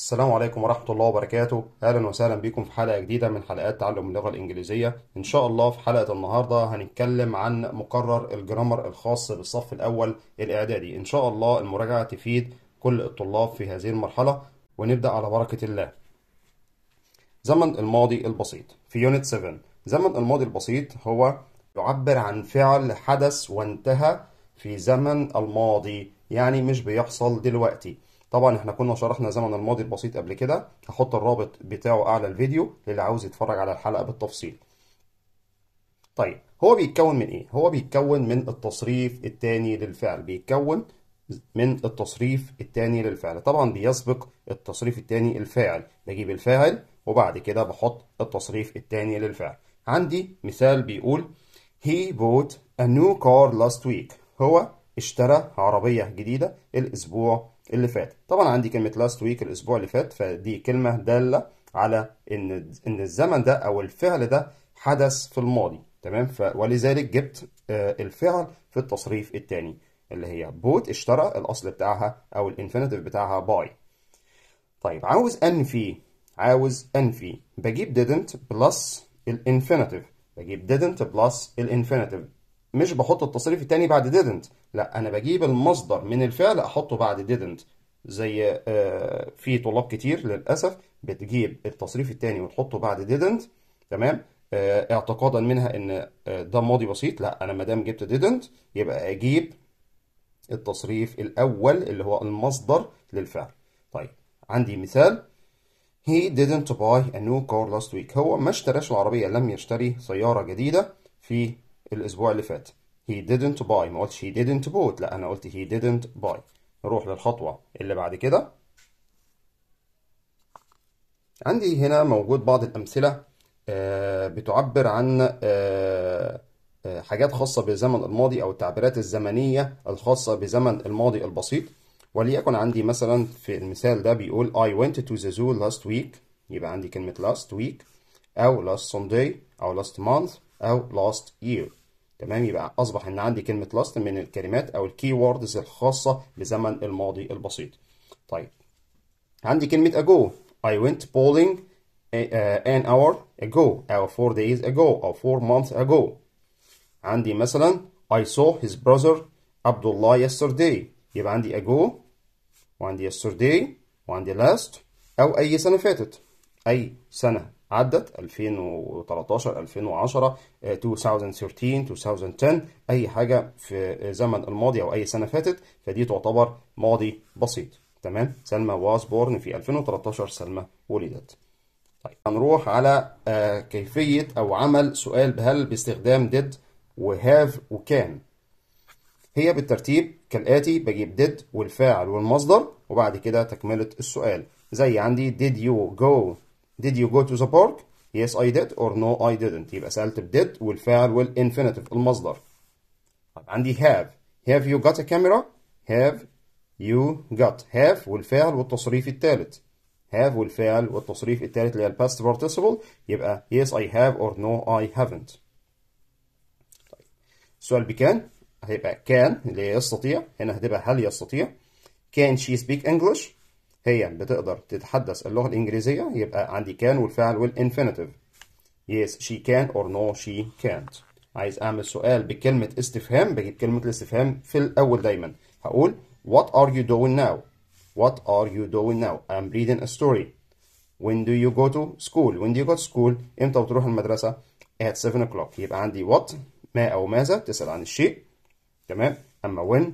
السلام عليكم ورحمة الله وبركاته. أهلا وسهلا بكم في حلقة جديدة من حلقات تعلم اللغة الإنجليزية. إن شاء الله في حلقة النهاردة هنتكلم عن مقرر الجرامر الخاص بالصف الأول الإعدادي. إن شاء الله المراجعة تفيد كل الطلاب في هذه المرحلة، ونبدأ على بركة الله. زمن الماضي البسيط في يونت 7. زمن الماضي البسيط هو يعبر عن فعل حدث وانتهى في زمن الماضي، يعني مش بيحصل دلوقتي. طبعا احنا كنا شرحنا زمن الماضي البسيط قبل كده، هحط الرابط بتاعه اعلى الفيديو للي عاوز يتفرج على الحلقة بالتفصيل. طيب هو بيتكون من ايه؟ هو بيتكون من التصريف الثاني للفعل، بيتكون من التصريف الثاني للفعل. طبعا بيسبق التصريف الثاني الفاعل، بجيب الفاعل وبعد كده بحط التصريف الثاني للفعل. عندي مثال بيقول He bought a new car last week. هو اشترى عربية جديدة الأسبوع اللي فات. طبعا عندي كلمة last week الأسبوع اللي فات، فدي كلمة دالة على إن الزمن ده أو الفعل ده حدث في الماضي. تمام، ولذلك جبت الفعل في التصريف الثاني اللي هي بوت اشترى، الأصل بتاعها أو الانفينيتيف بتاعها باي. طيب عاوز أنفي بجيب didn't بلس الانفينيتيف، بجيب didn't بلس الانفينيتيف. مش بحط التصريف الثاني بعد didn't، لا أنا بجيب المصدر من الفعل أحطه بعد didn't. زي في طلاب كتير للأسف بتجيب التصريف الثاني وتحطه بعد didn't. تمام، اعتقادا منها ان ده ماضي بسيط. لا، انا ما دام جبت didn't يبقى اجيب التصريف الاول اللي هو المصدر للفعل. طيب عندي مثال He didn't buy a new car last week. هو ما اشتراش العربية، لم يشتري سيارة جديدة في الأسبوع اللي فات. He didn't buy، ما قلتش he didn't bought، لا أنا قلت he didn't buy. نروح للخطوة اللي بعد كده. عندي هنا موجود بعض الأمثلة بتعبر عن حاجات خاصة بالزمن الماضي أو التعبيرات الزمنية الخاصة بزمن الماضي البسيط. وليكن عندي مثلا في المثال ده بيقول I went to the zoo last week. يبقى عندي كلمة last week أو last Sunday أو last month أو last year. تمام، يبقى أصبح إن عندي كلمة last من الكلمات أو الكي ووردز الخاصة بزمن الماضي البسيط. طيب عندي كلمة ago. I went bowling an hour ago أو 4 days ago أو 4 months ago. عندي مثلا I saw his brother عبد yesterday. يبقى عندي ago وعندي yesterday وعندي last أو أي سنة فاتت. أي سنة عدت 2013 2010 2013 2010، أي حاجة في زمن الماضي أو أي سنة فاتت فدي تعتبر ماضي بسيط. تمام، سلمى was born في 2013، سلمى ولدت. طيب هنروح على كيفية أو عمل سؤال بهل باستخدام did وهاف وكان. هي بالترتيب كالآتي: بجيب did والفاعل والمصدر وبعد كده تكملة السؤال. زي عندي did you go to the park? Yes I did or no I didn't. يبقى سألت ب did والفاعل والinfinitive المصدر. طيب عندي have you got a camera? have you got. have والفعل والتصريف الثالث. have والفعل والتصريف الثالث اللي هي past participle، يبقى yes I have or no I haven't. طيب السؤال بكان هيبقى كان اللي هي يستطيع، هنا هتبقى هل يستطيع. can she speak English؟ هي بتقدر تتحدث اللغة الإنجليزية، يبقى عندي can والفعل والinfinitive. yes she can or no she can't. عايز أعمل سؤال بكلمة استفهام، بجيب كلمة الاستفهام في الأول دايما. هقول what are you doing now؟ What are you doing now? I'm reading a story. When do you go to school? When do you go to school? إمتى بتروح المدرسة؟ At 7 o'clock. يبقى عندي what ما أو ماذا تسأل عن الشيء. تمام، أما when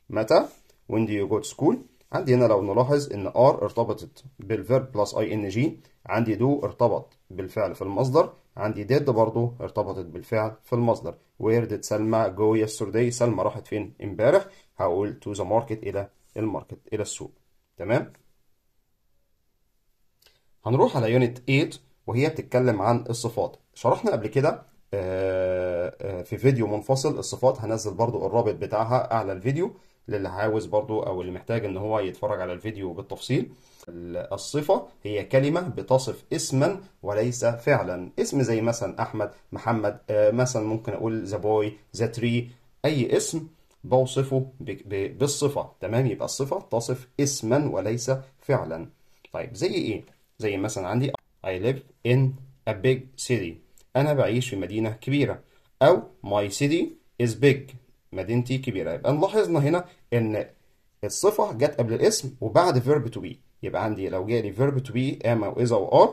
متى. When do you go to school؟ عندي هنا لو نلاحظ إن R ارتبطت بالverb plus ing. عندي do ارتبط بالفعل في المصدر. عندي did برضو ارتبطت بالفعل في المصدر. Where did سلمى go yesterday؟ سلمى راحت فين امبارح؟ هقول to the market، إلى الماركت، إلى السوق. تمام، هنروح على يونت 8 وهي بتتكلم عن الصفات. شرحنا قبل كده في فيديو منفصل الصفات، هنزل برضو الرابط بتاعها اعلى الفيديو للي عاوز برضو او اللي محتاج ان هو يتفرج على الفيديو بالتفصيل. الصفة هي كلمة بتصف اسما وليس فعلا. اسم زي مثلا احمد، محمد، مثلا ممكن اقول ذا بوي، ذا تري. اي اسم بوصفه بالصفة. تمام، يبقى الصفة تصف اسما وليس فعلا. طيب زي ايه؟ زي مثلا عندي I live in a big city. انا بعيش في مدينة كبيرة. او my city is big. مدينتي كبيرة. يبقى نلاحظنا هنا ان الصفة جت قبل الاسم وبعد verb to be. يبقى عندي لو جالي verb to be am او is او are،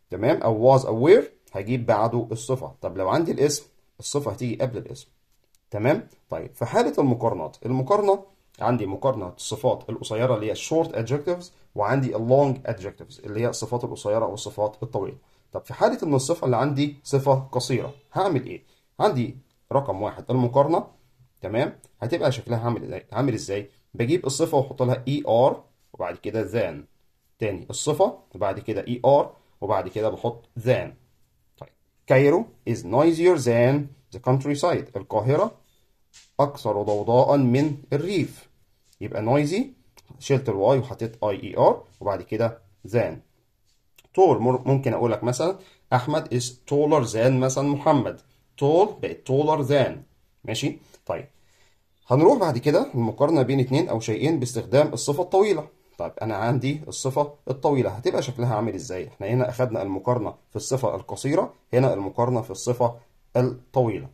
تمام، او was او were، هجيب بعده الصفة. طب لو عندي الاسم، الصفة هتيجي قبل الاسم. تمام. طيب في حالة المقارنات، المقارنة عندي مقارنة الصفات القصيرة اللي هي short adjectives، وعندي long adjectives اللي هي الصفات القصيرة والصفات الطويلة. طب في حالة ان الصفة اللي عندي صفة قصيرة هعمل ايه؟ عندي رقم واحد المقارنة، تمام، هتبقى شكلها عامل ازاي؟ بجيب الصفة واحط لها er وبعد كده than. تاني الصفة وبعد كده er وبعد كده بحط than. طيب كايرو is noisier than the countryside. القاهرة أكثر ضوضاء من الريف. يبقى noisy شلت الواي وحطيت اي اي ار وبعد كده than. tall ممكن أقول لك مثلا أحمد is taller than مثلا محمد. tall بقت taller than. ماشي. طيب هنروح بعد كده المقارنة بين اتنين أو شيئين باستخدام الصفة الطويلة. طيب أنا عندي الصفة الطويلة هتبقى شكلها عامل إزاي؟ إحنا هنا أخدنا المقارنة في الصفة القصيرة، هنا المقارنة في الصفة الطويلة.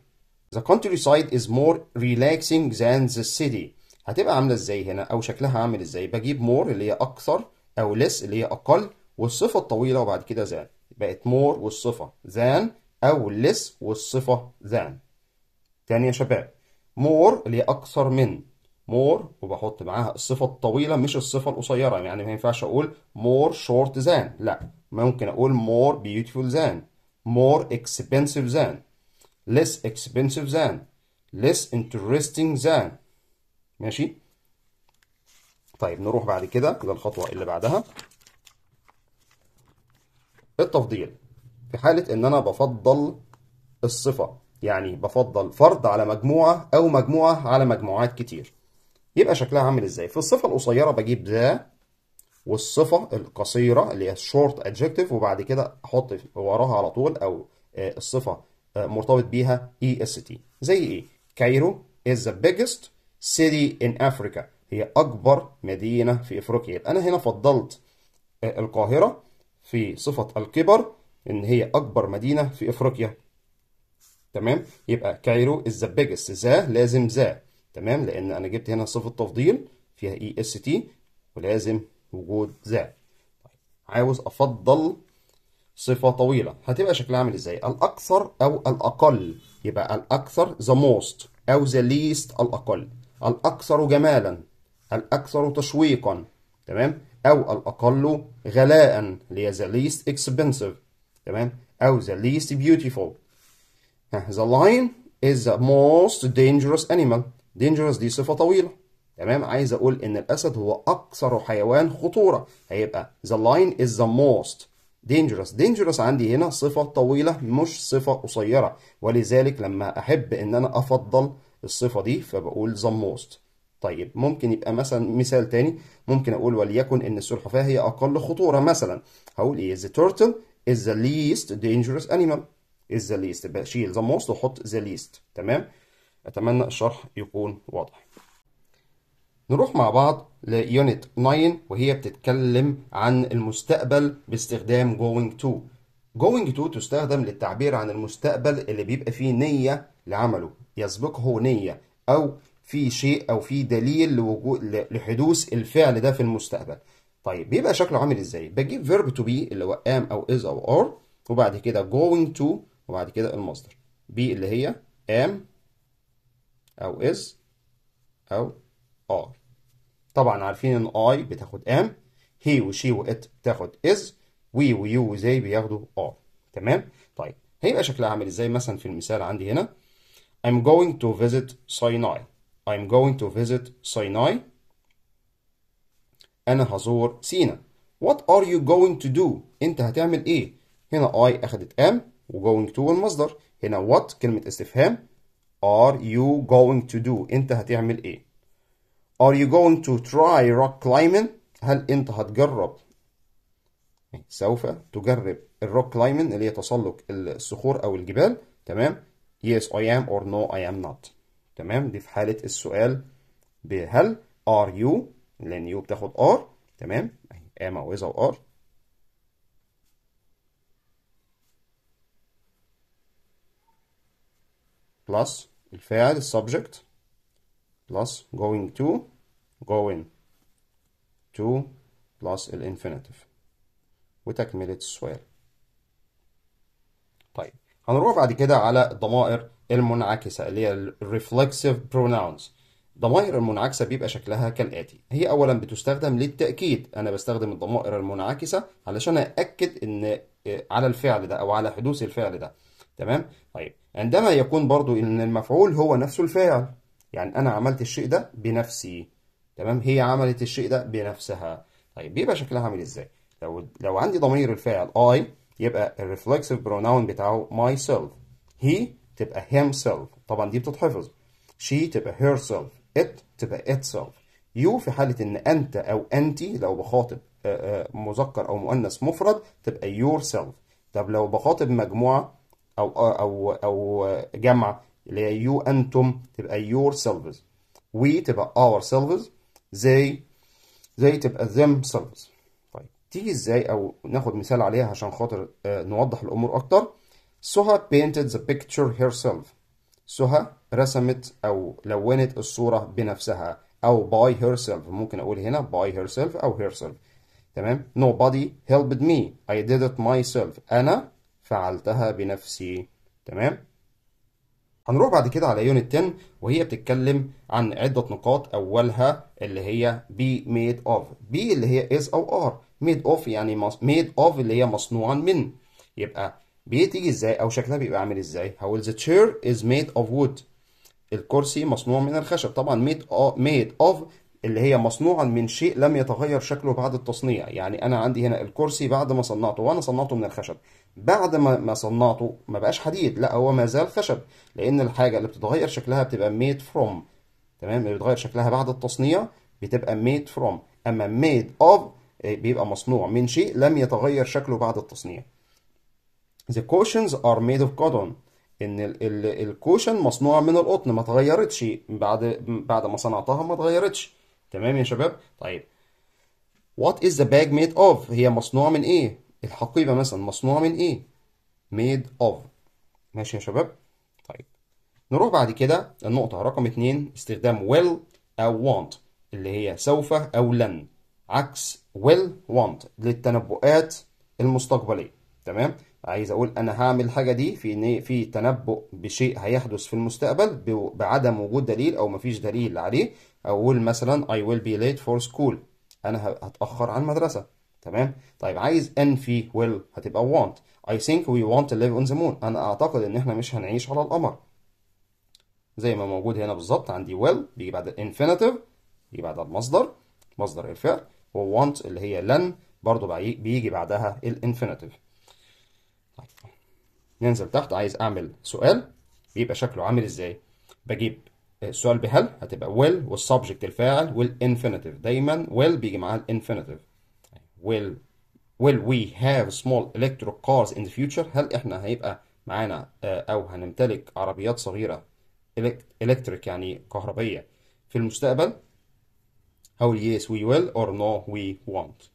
The countryside is more relaxing than the city. هتبقى عاملة إزاي هنا أو شكلها عامل إزاي؟ بجيب more اللي هي أكثر أو less اللي هي أقل والصفة الطويلة وبعد كده than. بقت more والصفة than أو less والصفة than. تاني يا شباب، more اللي هي أكثر من، more وبحط معاها الصفة الطويلة مش الصفة القصيرة. يعني ما ينفعش أقول more short than، لا، ممكن أقول more beautiful than، more expensive than، less expensive than، less interesting than. ماشي. طيب نروح بعد كده للخطوة اللي بعدها، التفضيل. في حالة إن أنا بفضل الصفة، يعني بفضل فرد على مجموعة أو مجموعة على مجموعات كتير، يبقى شكلها عامل ازاي؟ في الصفة القصيرة بجيب ذا، والصفة القصيرة اللي هي short adjective وبعد كده احط وراها على طول او الصفة مرتبط بيها est. زي ايه؟ كايرو is the biggest city in Africa. هي اكبر مدينة في افريقيا. يبقى انا هنا فضلت القاهرة في صفة الكبر ان هي اكبر مدينة في افريقيا. تمام. يبقى كايرو is the biggest، ذا لازم ذا، تمام، لان انا جبت هنا صفة تفضيل فيها اي اس تي ولازم وجود ذا. عاوز افضل صفة طويلة هتبقى شكلها عامل ازاي؟ الاكثر او الاقل. يبقى الاكثر the most او the least الاقل. الاكثر جمالا، الاكثر تشويقا، تمام، او الاقل غلاء اللي هي the least expensive، تمام، او the least beautiful. The lion is the most dangerous animal. dangerous دي صفة طويلة، تمام. عايز أقول إن الأسد هو أكثر حيوان خطورة، هيبقى the lion is the most dangerous. dangerous عندي هنا صفة طويلة مش صفة قصيرة، ولذلك لما أحب إن أنا أفضل الصفة دي فبقول the most. طيب ممكن يبقى مثلا مثال تاني، ممكن أقول وليكن إن السلحفاة هي أقل خطورة مثلا، هقول إيه؟ the turtle is the least dangerous animal. is the least، بشيل the most واحط the least. تمام. اتمنى الشرح يكون واضح. نروح مع بعض ليونت 9 وهي بتتكلم عن المستقبل باستخدام going to. going to تستخدم للتعبير عن المستقبل اللي بيبقى فيه نية لعمله، يسبقه نية، او في شيء او في دليل لوجود لحدوث الفعل ده في المستقبل. طيب بيبقى شكله عامل ازاي؟ بجيب verb to be اللي هو am او is او are وبعد كده going to وبعد كده المصدر be اللي هي am او is او are. طبعا عارفين ان I بتاخد am، he و she و it بتاخد is، we و you و they بياخدوا are. تمام. طيب هيبقى شكلها عامل ازاي؟ مثلا في المثال عندي هنا I'm going to visit Sinai. I'm going to visit Sinai. انا هزور سينا. What are you going to do؟ انت هتعمل ايه؟ هنا I اخدت am و going to المصدر. هنا what كلمة استفهام. are you going to do؟ انت هتعمل ايه؟ are you going to try rock climbing؟ هل انت هتجرب، سوف تجرب الروك كلايمنج اللي هي تسلق الصخور او الجبال. تمام. yes I am or no I am not. تمام. دي في حالة السؤال بهل are you، لان you بتاخد are. تمام. am أو is أو are plus الفاعل subject plus going to plus الانفينيتيف وتكملة السؤال. طيب هنروح بعد كده على الضمائر المنعكسة اللي هي reflexive pronouns. الضمائر المنعكسة بيبقى شكلها كالآتي. هي أولا بتستخدم للتأكيد. أنا بستخدم الضمائر المنعكسة علشان أأكد إن على الفعل ده أو على حدوث الفعل ده. تمام؟ طيب عندما يكون برضو إن المفعول هو نفسه الفاعل، يعني أنا عملت الشيء ده بنفسي، تمام، هي عملت الشيء ده بنفسها. طيب بيبقى شكلها عامل إزاي؟ لو عندي ضمير الفاعل I يبقى الريفلكسيف بروناون بتاعه myself. he تبقى himself، طبعا دي بتتحفظ. she تبقى herself. it تبقى itself. you في حالة ان انت او انتي لو بخاطب مذكر او مؤنث مفرد تبقى yourself. طب لو بخاطب مجموعة او جمع اللي هي you انتم تبقى yourselves. we تبقى ourselves. they تبقى themselves. طيب تيجي ازاي او ناخد مثال عليها عشان خاطر نوضح الامور اكتر. سهى painted the picture herself. سهى رسمت او لونت الصورة بنفسها او by herself. ممكن اقول هنا by herself او herself. تمام. nobody helped me. I did it myself. انا فعلتها بنفسي. تمام. هنروح بعد كده على يونت 10 وهي بتتكلم عن عدة نقاط. أولها اللي هي be made of. be اللي هي is أو are. made of يعني made of اللي هي مصنوعا من. يبقى بتيجي ازاي أو شكلها بيبقى عامل ازاي؟ هقول the chair is made of wood. الكرسي مصنوع من الخشب. طبعا made of اللي هي مصنوعا من شيء لم يتغير شكله بعد التصنيع. يعني انا عندي هنا الكرسي بعد ما صنعته، وانا صنعته من الخشب، بعد ما صنعته ما بقاش حديد، لا هو ما زال خشب، لان الحاجه اللي بتتغير شكلها بتبقى made from. تمام. اللي بيتغير شكلها بعد التصنيع بتبقى made from. اما made of بيبقى مصنوع من شيء لم يتغير شكله بعد التصنيع. The cushions are made of cotton. ان الكوشن مصنوعه من القطن، ما اتغيرتش بعد ما صنعتها، ما اتغيرتش. تمام يا شباب. طيب what is the bag made of؟ هي مصنوعه من ايه؟ الحقيبه مثلا مصنوعه من ايه؟ made of. ماشي يا شباب. طيب نروح بعد كده النقطه رقم 2. استخدام will او want اللي هي سوف او لن، عكس will want للتنبؤات المستقبليه. تمام. عايز اقول انا هعمل الحاجه دي في تنبؤ بشيء هيحدث في المستقبل بعدم وجود دليل او مفيش دليل عليه. اقول مثلا I will be late for school. انا هتاخر عن المدرسه. تمام. طيب عايز انفي will هتبقى want. I think we want to live on the moon. انا اعتقد ان احنا مش هنعيش على القمر. زي ما موجود هنا بالظبط. عندي will بيجي بعد الانفينيتيف، بيجي بعد المصدر، مصدر الفعل، و want اللي هي لن برضو بيجي بعدها الانفينيتيف. ننزل تحت. عايز اعمل سؤال بيبقى شكله عامل ازاي؟ بجيب السؤال بهل هتبقى will والسبجكت الفاعل والانفينيتيف. دايما will بيجي معاها الانفينيتيف. will we have small electric cars in the future؟ هل احنا هيبقى معانا او هنمتلك عربيات صغيرة electric يعني كهربية في المستقبل؟ او yes we will or no we won't.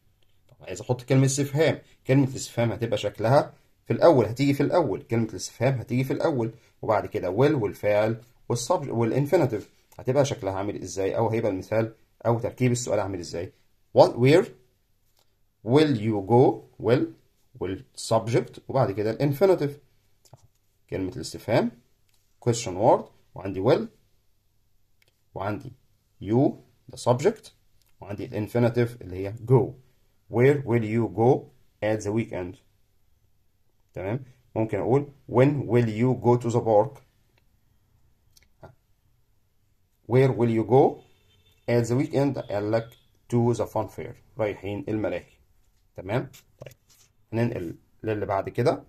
طب عايز احط كلمة استفهام. كلمة الاستفهام هتبقى شكلها في الأول، هتيجي في الأول. كلمة الاستفهام هتيجي في الأول، وبعد كده will والفاعل والانفينيتيف. هتبقى شكلها عامل ازاي أو هيبقى المثال أو تركيب السؤال عامل ازاي؟ where will you go؟ will والسبجكت وبعد كده الانفينيتيف. كلمة الاستفهام question word، وعندي will، وعندي you the subject، وعندي الانفينيتيف اللي هي go. where will you go at the weekend؟ تمام. ممكن اقول when will you go to the park؟ where will you go at the weekend؟ قال لك to the fun fair، رايحين الملاهي. تمام. طيب هننقل للي بعد كده.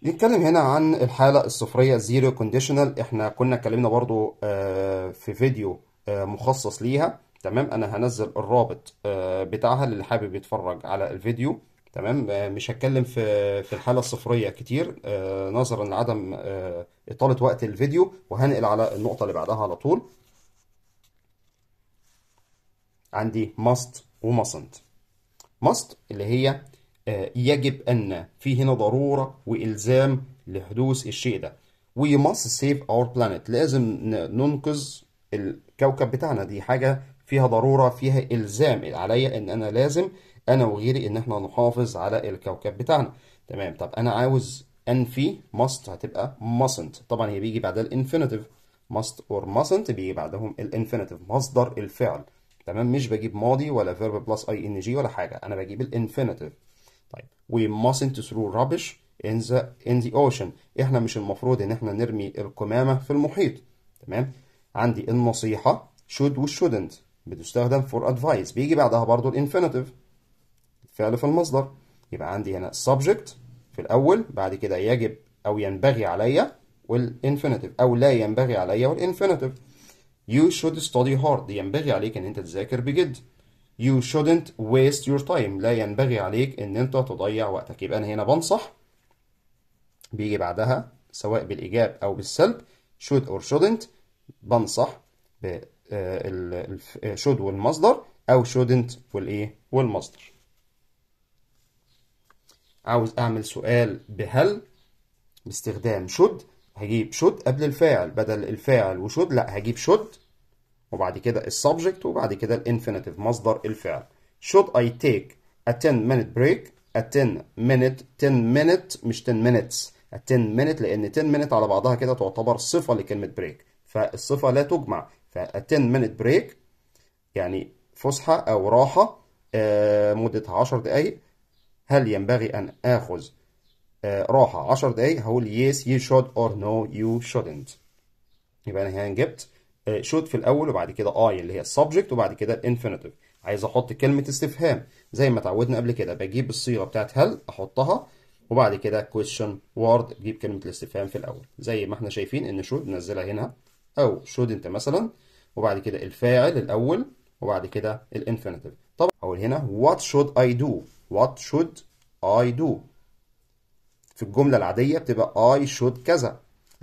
نتكلم هنا عن الحالة الصفرية zero conditional. احنا كنا اتكلمنا برضو في فيديو مخصص ليها. تمام. انا هنزل الرابط بتاعها للي حابب يتفرج على الفيديو. تمام. مش هتكلم في الحالة الصفرية كتير نظرا لعدم إطالة وقت الفيديو، وهنقل على النقطة اللي بعدها على طول. عندي must و mustn't. must اللي هي يجب أن، في هنا ضرورة وإلزام لحدوث الشيء ده. we must save our planet، لازم ننقذ الكوكب بتاعنا، دي حاجة فيها ضرورة، فيها إلزام عليا إن أنا لازم أنا وغيري إن إحنا نحافظ على الكوكب بتاعنا. تمام. طب أنا عاوز أنفي must، هتبقى mustn't. طبعا هي بيجي بعدها الانفينيتيف، must or mustn't بيجي بعدهم الانفينيتيف، مصدر الفعل. تمام. مش بجيب ماضي ولا verb plus ing ولا حاجة، أنا بجيب الانفينيتيف. طيب we mustn't throw rubbish in the ocean، احنا مش المفروض ان احنا نرمي القمامة في المحيط. تمام. عندي النصيحة should و shouldn't بتستخدم for advice، بيجي بعدها برضو الانفينيتيف، الفعل في المصدر. يبقى عندي هنا subject في الأول، بعد كده يجب أو ينبغي عليا والانفينيتيف، أو لا ينبغي عليا والانفينيتيف. you should study hard، ينبغي عليك ان انت تذاكر بجد. you shouldn't waste your time، لا ينبغي عليك ان انت تضيع وقتك. يبقى انا هنا بنصح، بيجي بعدها سواء بالايجاب او بالسلب should or shouldn't، بنصح ب should والمصدر او shouldn't والايه والمصدر. عاوز اعمل سؤال بهل باستخدام should، هجيب should قبل الفاعل، بدل الفاعل وشود لا هجيب should وبعد كده السبجكت وبعد كده الانفينيتيف مصدر الفعل. should I take a 10-minute break، a 10 minute مش 10 minutes، a 10 minute لأن 10 minute على بعضها كده تعتبر صفة لكلمة break، فالصفة لا تجمع، ف a 10 minute break يعني فسحة أو راحة مدتها 10 دقايق. هل ينبغي أن آخذ راحة 10 دقايق؟ هقول yes you should or no you shouldn't. يبقى أنا هنا جبت should في الأول وبعد كده I اللي هي السبجكت وبعد كده الانفينيتيف. عايز أحط كلمة استفهام زي ما اتعودنا قبل كده، بجيب الصيغة بتاعت هل أحطها وبعد كده question word بجيب كلمة الاستفهام في الأول، زي ما احنا شايفين إن should ننزلها هنا أو shouldn't مثلا، وبعد كده الفاعل الأول وبعد كده الانفينيتيف. طبعا أقول هنا what should I do، what should I do. في الجملة العادية بتبقى I should كذا،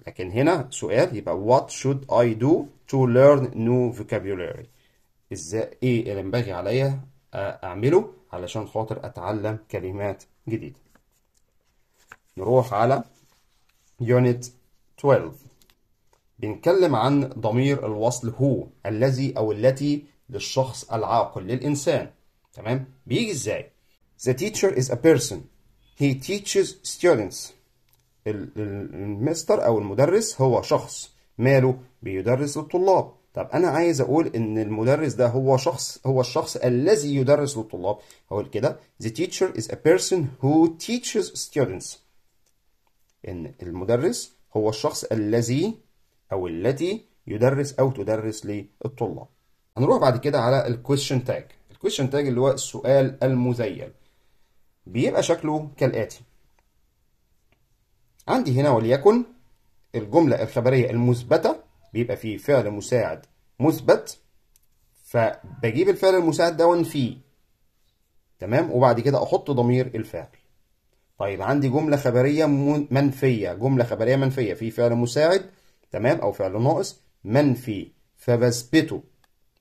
لكن هنا سؤال يبقى what should I do to learn new vocabulary، ازاي ايه اللي ينبغي عليا اعمله علشان خاطر اتعلم كلمات جديدة. نروح على unit 12، بنتكلم عن ضمير الوصل هو، الذي او التي للشخص العاقل للإنسان. تمام. بيجي ازاي؟ the teacher is a person he teaches students، المستر او المدرس هو شخص ماله بيدرس للطلاب. طب انا عايز اقول ان المدرس ده هو الشخص الذي يدرس للطلاب، هقول كده the teacher is a person who teaches students، ان المدرس هو الشخص الذي او التي يدرس او تدرس للطلاب. هنروح بعد كده على الكويشن تاج. الكويشن تاج اللي هو السؤال المذيل، بيبقى شكله كالآتي. عندي هنا وليكن الجملة الخبرية المثبتة بيبقى فيه فعل مساعد مثبت، فبجيب الفعل المساعد ده وانفيه. تمام. وبعد كده احط ضمير الفاعل. طيب عندي جملة خبرية منفية، جملة خبرية منفية في فعل مساعد تمام او فعل ناقص منفي فبثبته.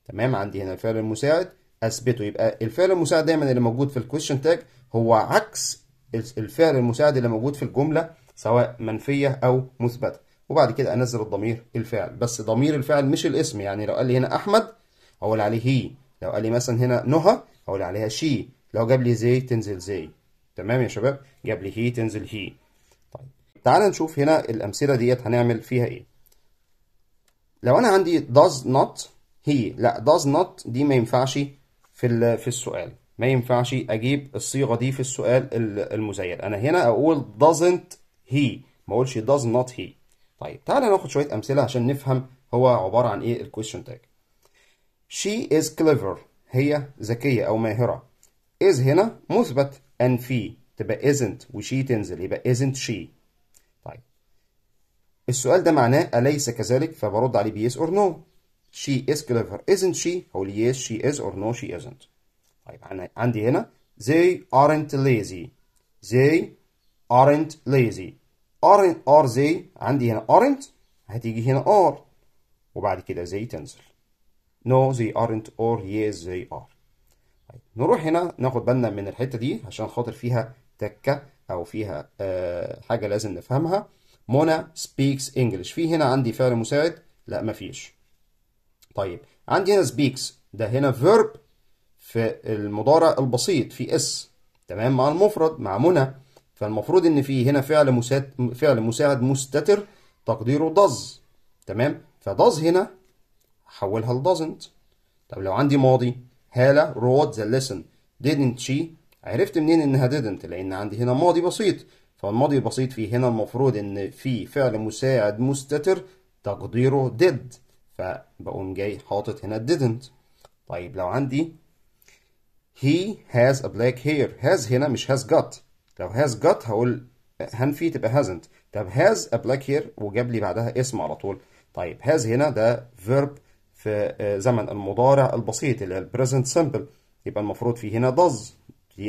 تمام. عندي هنا الفعل المساعد اثبته، يبقى الفعل المساعد دايما اللي موجود في الكويشن تاج هو عكس الفعل المساعد اللي موجود في الجملة سواء منفية او مثبتة. وبعد كده انزل الضمير الفعل، بس ضمير الفعل مش الاسم. يعني لو قال لي هنا احمد هقول عليه هي، لو قال لي مثلا هنا نهى هقول عليها شي، لو جاب لي زي تنزل زي. تمام يا شباب. جاب لي هي تنزل هي. طيب تعال نشوف هنا الامثله ديت هنعمل فيها ايه. لو انا عندي does not هي، لا does not دي ما ينفعش في السؤال، ما ينفعش اجيب الصيغه دي في السؤال المزيل. انا هنا اقول doesn't he، ما اقولش does not he. طيب تعالى ناخد شويه امثله عشان نفهم هو عباره عن ايه الكويشن تاج. she is clever، هي ذكيه او ماهره. is هنا مثبت انفي تبقى isn't، وشي تنزل يبقى isn't she. طيب السؤال ده معناه أليس كذلك؟ فبرد عليه ب yes or no. she is clever isn't she، هقول yes she is or no she isn't. طيب عندي هنا they aren't lazy، they aren't lazy. are they، عندي هنا aren't هتيجي هنا are وبعد كده they تنزل. no they aren't or yes they are. طيب نروح هنا ناخد بالنا من الحتة دي عشان خاطر فيها تكة أو فيها حاجة لازم نفهمها. منى speaks English، في هنا عندي فعل مساعد؟ لا مفيش. طيب عندي هنا speaks، ده هنا verb في المضارع البسيط في اس، تمام، مع المفرد مع منى، فالمفروض ان في هنا فعل مساعد مستتر تقديره does، تمام، فdoes هنا حولها ل doesn't. طب لو عندي ماضي، هالة wrote the lesson didn't she، عرفت منين انها didn't؟ لان عندي هنا ماضي بسيط، فالماضي البسيط فيه هنا المفروض ان في فعل مساعد مستتر تقديره did، فبقوم جاي حاطط هنا didn't. طيب لو عندي he has a black hair، has هنا مش has got، لو has got هقول هنفي تبقى hasn't. طب has a black hair وجاب لي بعدها اسم على طول. طيب has هنا ده verb في زمن المضارع البسيط اللي هي present simple، يبقى المفروض في هنا does،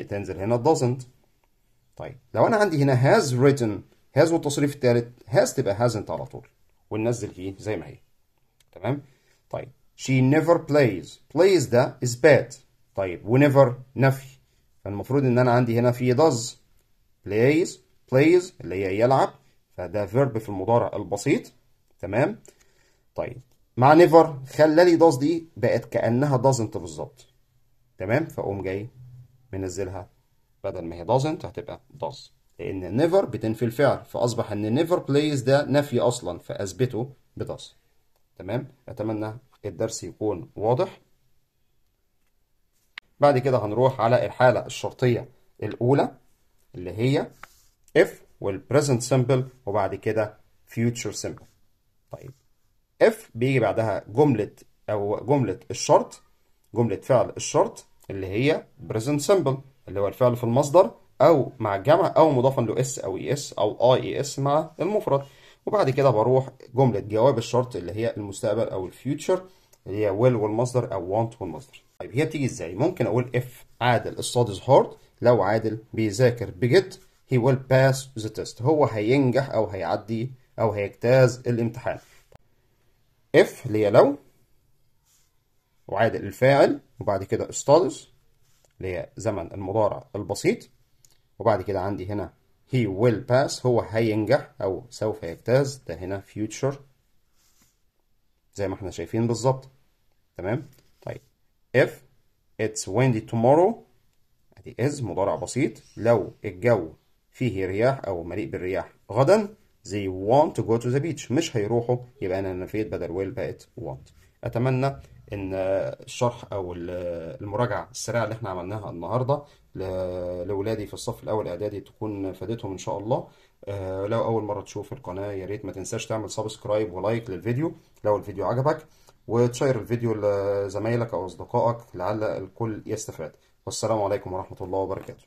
تنزل هنا doesn't. طيب لو انا عندي هنا has written، has والتصريف الثالث has تبقى hasn't على طول وننزل فيه زي ما هي، تمام. طيب she never plays، plays ده is bad، طيب ونيفر نفي، فالمفروض ان انا عندي هنا في does plays اللي هي يلعب، فده verb في المضارع البسيط، تمام. طيب مع نيفر خلى لي does دي بقت كأنها doesn't بالظبط، تمام، فاقوم جاي منزلها بدل ما هي doesn't هتبقى does، لان never بتنفي الفعل، فاصبح ان never plays ده نفي اصلا فاثبته ب does، تمام. اتمنى الدرس يكون واضح. بعد كده هنروح على الحالة الشرطية الأولى اللي هي if والpresent simple وبعد كده future simple. طيب if بيجي بعدها جملة الشرط، جملة فعل الشرط اللي هي present simple اللي هو الفعل في المصدر أو مع الجمع أو مضافا له اس أو اي اس أو اي اس مع المفرد. وبعد كده بروح جملة جواب الشرط اللي هي المستقبل أو الفيوتشر اللي هي will والمصدر أو want والمصدر. طيب هي بتيجي ازاي؟ ممكن أقول if عادل studies hard، لو عادل بيذاكر بجد he will pass the test، هو هينجح أو هيعدي أو هيجتاز الامتحان. if اللي هي لو، وعادل الفاعل، وبعد كده studies اللي هي زمن المضارع البسيط، وبعد كده عندي هنا he will pass هو هينجح أو سوف يجتاز، ده هنا future زي ما احنا شايفين بالظبط، تمام. طيب if it's windy tomorrow ادي is مضارع بسيط، لو الجو فيه رياح أو مليء بالرياح غدا they want to go to the beach مش هيروحوا، يبقى أنا نفيت بدل will بقت want. أتمنى إن الشرح أو المراجعة السريعة اللي احنا عملناها النهاردة لأولادي في الصف الأول إعدادي تكون فادتهم إن شاء الله. لو أول مرة تشوف القناة يا ريت ما تنساش تعمل سبسكرايب ولايك للفيديو لو الفيديو عجبك، وتشير الفيديو لزمايلك أو أصدقائك لعل الكل يستفاد. والسلام عليكم ورحمة الله وبركاته.